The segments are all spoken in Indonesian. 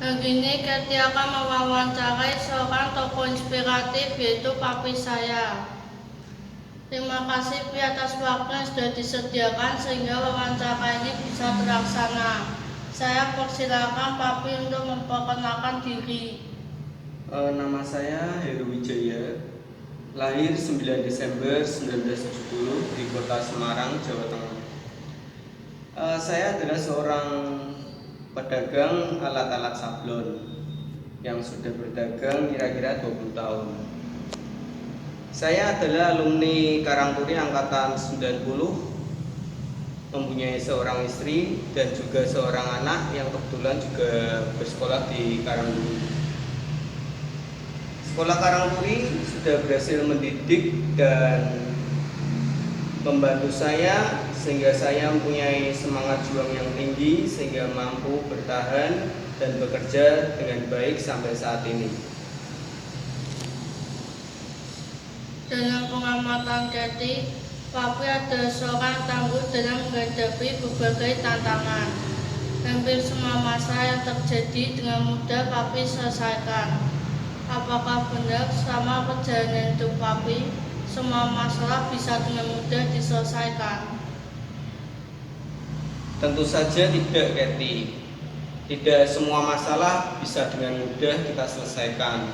Hari ini Kathy akan mewawancarai seorang tokoh inspiratif yaitu papi saya. Terima kasih Pi atas waktu yang sudah disediakan sehingga wawancara ini bisa terlaksana. Saya persilakan Papi untuk memperkenalkan diri. Nama saya Heru Wijaya, lahir 9 Desember 1970 di kota Semarang, Jawa Tengah. Saya adalah seorang pedagang alat-alat sablon yang sudah berdagang kira-kira 20 tahun. Saya adalah alumni Karangturi angkatan 90, mempunyai seorang istri dan juga seorang anak yang kebetulan juga bersekolah di Karangturi. Sekolah Karangturi sudah berhasil mendidik dan membantu saya sehingga saya mempunyai semangat juang yang tinggi sehingga mampu bertahan dan bekerja dengan baik sampai saat ini. Dalam pengamatan Kathy, Papi adalah seorang tangguh dalam menghadapi berbagai tantangan. Hampir semua masalah yang terjadi dengan mudah Papi selesaikan. Apakah benar selama perjalanan hidup Papi, semua masalah bisa dengan mudah diselesaikan? Tentu saja tidak, Kathy. Tidak semua masalah bisa dengan mudah kita selesaikan.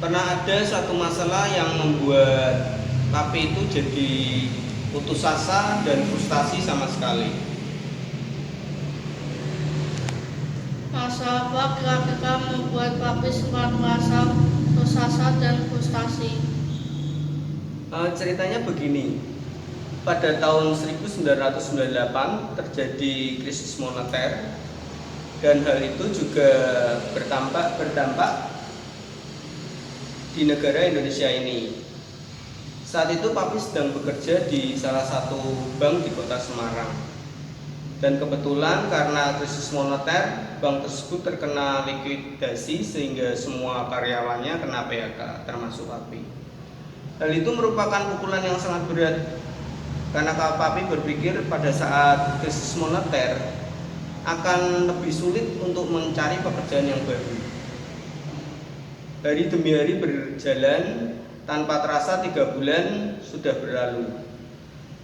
Pernah ada satu masalah yang membuat Papi itu jadi putus asa dan frustasi sama sekali. Masalah apa kira-kira membuat Papi sempat merasa putus asa dan frustasi? Ceritanya begini, pada tahun 1998 terjadi krisis moneter dan hal itu juga berdampak di negara Indonesia ini. Saat itu Papi sedang bekerja di salah satu bank di kota Semarang. Dan kebetulan karena krisis moneter, bank tersebut terkena likuidasi sehingga semua karyawannya kena PHK, termasuk Papi. Hal itu merupakan pukulan yang sangat berat karena Papi berpikir pada saat krisis moneter akan lebih sulit untuk mencari pekerjaan yang baru. Hari demi hari berjalan, tanpa terasa 3 bulan sudah berlalu.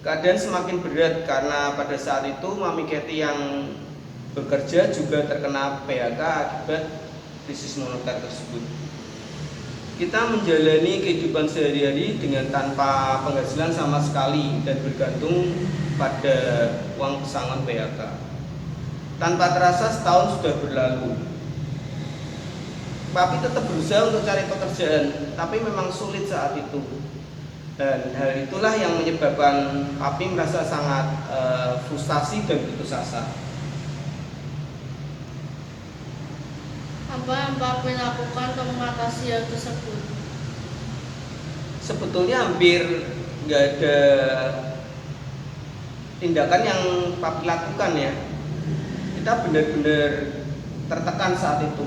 Keadaan semakin berat karena pada saat itu Mami Kathy yang bekerja juga terkena PHK akibat krisis moneter tersebut. Kita menjalani kehidupan sehari-hari dengan tanpa penghasilan sama sekali dan bergantung pada uang pesangon PHK. Tanpa terasa setahun sudah berlalu. Papi tetap berusaha untuk cari pekerjaan, tapi memang sulit saat itu. Dan hal itulah yang menyebabkan Papi merasa sangat frustasi dan putus asa. Apa yang Papi lakukan untuk mengatasi hal tersebut? Sebetulnya hampir nggak ada tindakan yang Papi lakukan ya. Kita benar-benar tertekan saat itu.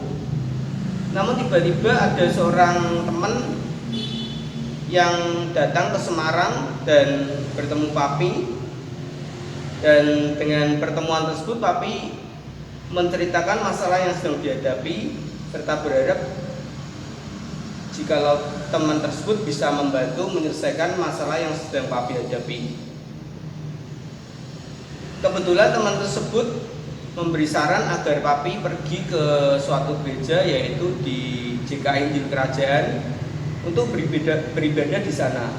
Namun tiba-tiba ada seorang teman yang datang ke Semarang dan bertemu Papi, dan dengan pertemuan tersebut Papi menceritakan masalah yang sedang dihadapi serta berharap jikalau teman tersebut bisa membantu menyelesaikan masalah yang sedang Papi hadapi. Kebetulan teman tersebut memberi saran agar Papi pergi ke suatu gereja yaitu di JKI Injil Kerajaan untuk beribadah di sana.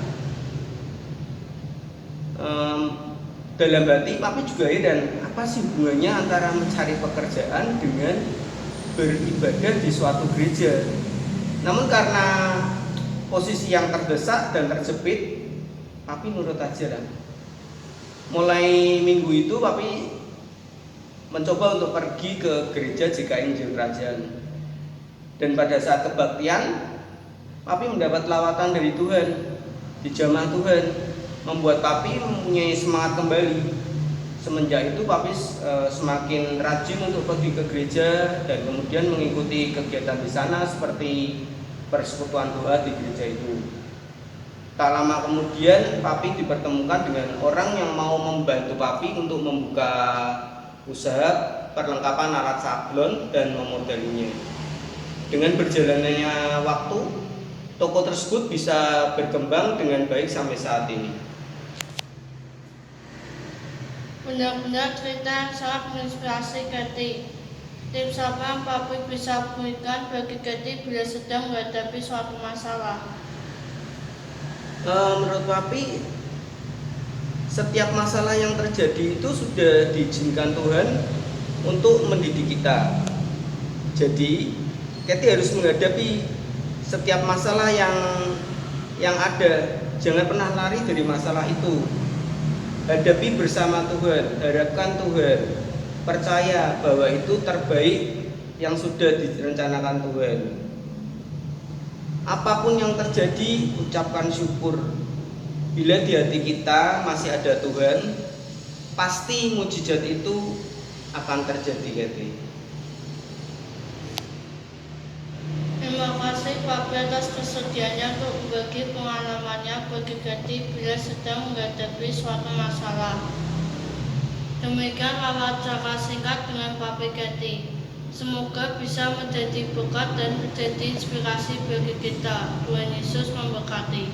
Dalam hati Papi juga heran, apa sih hubungannya antara mencari pekerjaan dengan beribadah di suatu gereja. Namun karena posisi yang terdesak dan terjepit, Papi nurut aja lah. Mulai minggu itu Papi mencoba untuk pergi ke gereja JKI Injil Kerajaan. Dan pada saat kebaktian, Papi mendapat lawatan dari Tuhan, dijamah Tuhan, membuat Papi mempunyai semangat kembali. Semenjak itu Papi semakin rajin untuk pergi ke gereja dan kemudian mengikuti kegiatan di sana seperti persekutuan doa di gereja itu. Tak lama kemudian Papi dipertemukan dengan orang yang mau membantu Papi untuk membuka usaha perlengkapan alat sablon dan memodalinya. Dengan berjalannya waktu, toko tersebut bisa berkembang dengan baik sampai saat ini. Benar-benar cerita yang sangat menginspirasi Kathy. Tips apa yang Papi bisa berikan bagi Kathy bila sedang menghadapi suatu masalah? Menurut Papi, setiap masalah yang terjadi itu sudah diizinkan Tuhan untuk mendidik kita. Jadi, Kathy harus menghadapi setiap masalah yang ada. Jangan pernah lari dari masalah itu. Hadapi bersama Tuhan, harapkan Tuhan, percaya bahwa itu terbaik yang sudah direncanakan Tuhan. Apapun yang terjadi, ucapkan syukur. Bila di hati kita masih ada Tuhan, pasti mujizat itu akan terjadi, Kathy. Terima kasih Papi atas kesediaannya untuk berbagi pengalamannya bagi Kathy bila sedang menghadapi suatu masalah. Demikian wawancara singkat dengan Papi Kathy. Semoga bisa menjadi berkat dan menjadi inspirasi bagi kita. Tuhan Yesus memberkati.